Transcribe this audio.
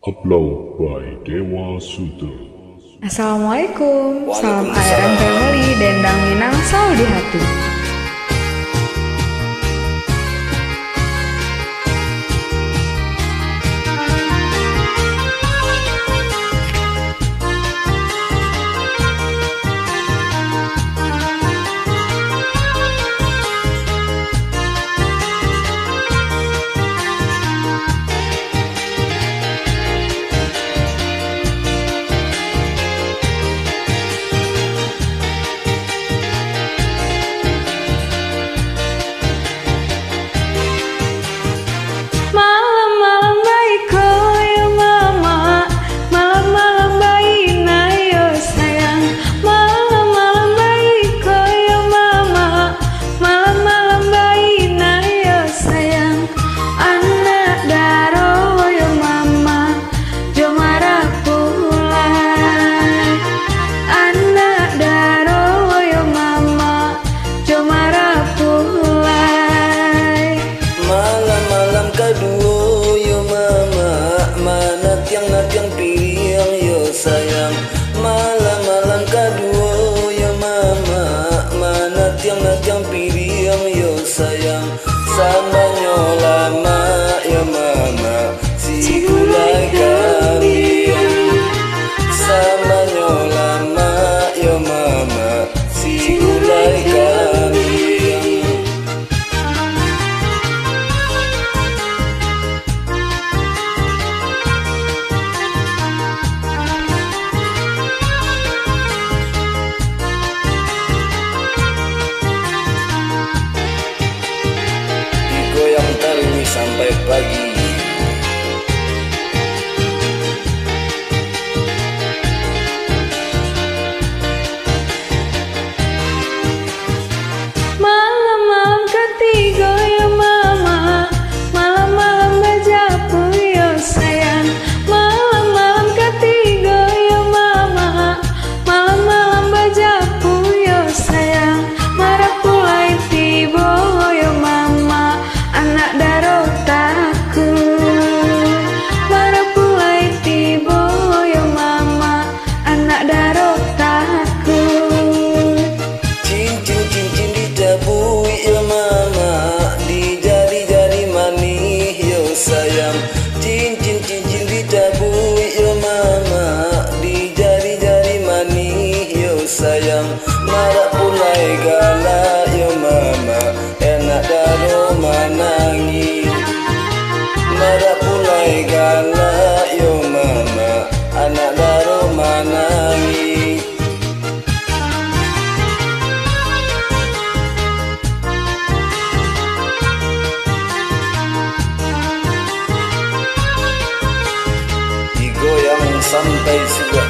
Upload by Dewa Suta. Assalamualaikum, salam ARM Family, Dendang Minang selalu di hati. Natiang piang yo sayang, malam-malam kedua yo mama, mana tiang piang yo sayang, samanya lama yo mama, si gulai kambing, samanya lama yo mama, si gulai kambing. Sampai pagi. Malam-malam ketiga ya mama, malam-malam bajaku ya sayang. Malam-malam ketiga ya mama, malam-malam bajaku ya sayang. Marah pulai tiba ya mama, anak daro takut. Marah pulai tiba ya mama, anak daro takut. Cincin dicabui ya mama, di jari-jari manis yo sayang. Cincin dicabui ya mama, di jari-jari manis yo sayang. Marah pulai galak ya mama, enak daro manangi. Marah pulai galak yo mama, anak daro manangi. Digoyang sampai sudah